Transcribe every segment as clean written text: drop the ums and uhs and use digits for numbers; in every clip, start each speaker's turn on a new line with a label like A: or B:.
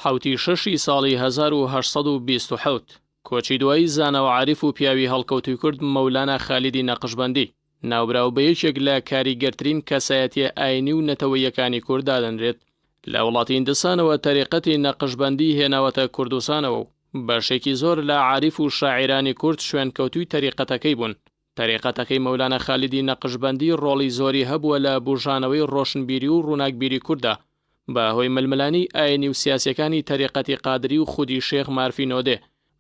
A: حوتی شەشی ساڵی 1827 کۆچی دوایی زانەوە عاریف و پیاوی هەڵکەوتوی کورد مەولانە خالیدی نەقشبەندی ناوبراو بە یەکێک لە کاریگەرترین کەسایەتیە ئاینی و نەتەوەیەکانی کورد دادەنرێت. لە وڵاتی هیندستانەوە تەریقەتی نەقشبەندی هێناوەتە کوردستانەوە و بەشێکی زۆر لە عاریف و شاعیرانی کورد شوێنکەوتوی تەریقەتەکەی بوون. تەریقەتەکەی مەولانە خالیدی نەقشبەندی ڕۆڵی زۆری هەبووە لە بژانەوەی ڕۆشنبیری و ڕووناکبیری کوردە بە هۆی ململانی ئاینی و سیاسیەکانی تەریقەتی قادری و خودی شێخ مارفی نۆدێ.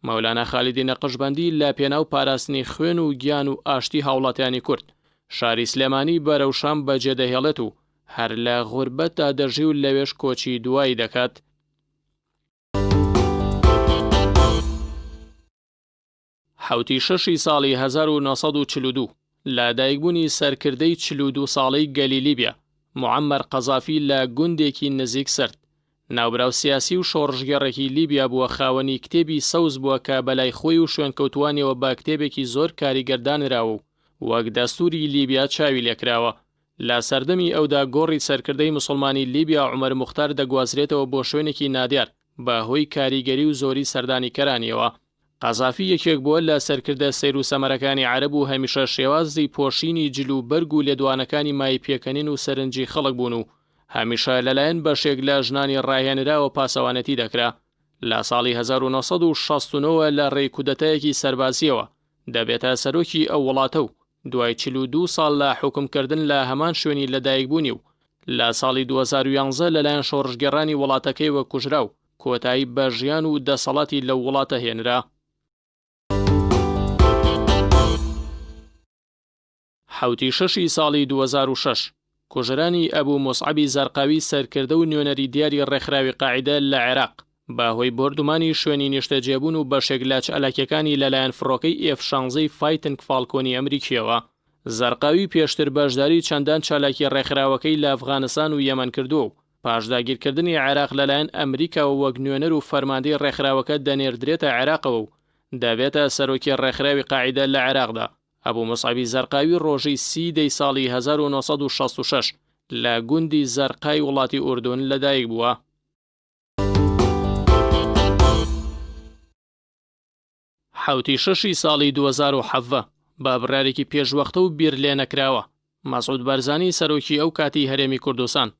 A: مەولانە خالیدی نەقشبەندی لە پێناو پاراستنی خوێن و گیان و ئاشتی هاوڵاتیانی کورد شاری سلێمانی بەرەو شام بەجێدەهێڵێت و هەر لە غوربەتدا دەژی و لەوێش کۆچی دوایی دەکات. حوتی شەشی ساڵی 1942 لە دایکبوونی سەرکردەی 42 ساڵەی گەلی لیبیا موعەممەر قەزافی لە گوندێکی نزیک سرد ناوبراو سیاسی و شۆڕژگەڕێکی لیبیا بووە خاوەنی کتێبی سەوز بووە کە بەلای خۆی و شوێنکەوتوانیەوە بە کتێبێکی زۆر کاریگەردانراوە و وەک دەستوری لیبیا چاوی لێکراوە. لە سەردەمی ئەودا گۆڕی سەرکردەی موسڵمانی لیبیا عومەر موختار دەگوازرێتەوە بۆ شوێنێکی نادیار بە هۆی کاریگەری و زۆری سەردانی کەرانیەوە. قەزافی یەکێک بووە لە سەرکردە سەیر و سەمەرەکانی عەرەب و هەمیشە شێوازی پۆشینی جل و بەرگ و لێدوانەکانی مای پێکەنین و سەرنجی خەڵک بوون و هەمیشە لەلایەن بەشێک لە ژنانی ڕاهێنراوە پاسەوانەتی دەکرا. لە ساڵی 1969 لە ڕێی کودەتایەکی سەربازیەوە دەبێتە سەرۆکی ئەو وڵاتە و دوای 42 ساڵ لە حکومکردن لە هەمان شوێنی لەدایکبوونی و لە ساڵی 2011 لەلایەن شۆڕژگەڕانی وڵاتەکەی وە کوژرا و کۆتایی بە ژیان و دەسەڵاتی لە وڵاتە هێنرا. حوتی شەشی ساڵی 2006 کوژرانی ئەبوو موسعەبی زەرقاوی سەرکردە و نوێنەری دیاری ڕێکخراوی قاعیدە لە عێراق بەهۆی بردومانی شوێنی نیشتەجێبوون و بەشێک لە چەلاکیەکانی لەلایەن فڕۆکەی F-16 فایتنگ فالکۆنی ئەمریکیەوە. زەرقاوی پێشتر بەشداری چەندان چالاکی ڕێکخراوەکەی لە ئەفغانستان و یەمەن کردووە و پاشداگیرکردنی عێراق لەلایەن ئەمریکاوە وەک نوێنەر و فەرماندەی ڕێکخراوەکە دەنێردرێتە عێراقەوە و دەبێتە سەرۆکی ڕێکخراوی قاعیدە لە عێراقدا. ئەبوو موسعەبی زەرقاوی ڕۆژەی 30 ساڵی 1966 لە گوندی زەرقای وڵاتی ئوردون لەدایک بووە. حوتی شەشی ساڵی 2007 بە بڕارێکی پێشوەختە و بیر لێ نەکراوە مەسعود بەرزانی سەرۆکی ئەو کاتی هەرێمی کوردستان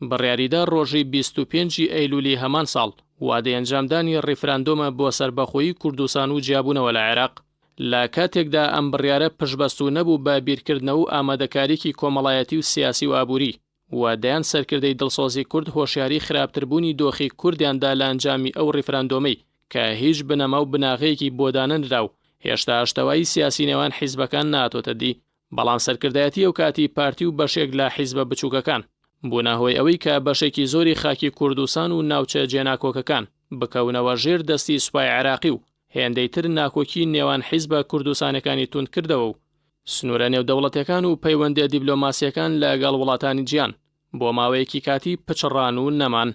A: بڕیاریدا ڕۆژی 25 ئەیلولی هەمان ساڵ وادەی ئەنجامدانی ڕیفراندۆمە بۆ سەربەخۆیی کوردستان و جیابوونەوە لە عێراق. لە کاتێکدا ئەم بڕیارە پشبەستوو نەبوو بە بیرکردنەوە و ئامادەکاریکی کۆمەڵایەتی و سیاسی و ئابووری و دەیان سەرکردەی دڵسۆزی کورد هۆشیاری خراپتربوونی دۆخی کوردیاندا لە ئەنجامی ئەو ڕیفراندۆمەی کە هیچ بنەما و بناغەیەکی بۆدانەنرا و هێشتا ئاشتەوایی سیاسی نێوان حیزبەکان ناتۆتە دی. بەڵام سەرکردایەتی ئەو کاتی پارتی و بەشێک لە حیزبە بچووکەکان بوونە هۆی ئەوەی کە بەشێکی زۆری خاکی کوردستان و ناوچە جێناکۆکەکان بکەونەوە ژێر دەستی سوپای عێراقی و هێندەی تر ناکۆکی نێوان حیزبە کوردستانەکانی تونند کردەوە و سنوورە نێودەوڵەتیەکان و پەیوەندی دیبلۆماسیەکان لەگەڵ وڵاتانی جیان بۆ ماوەیەکی کاتی پچڕان و نەمان.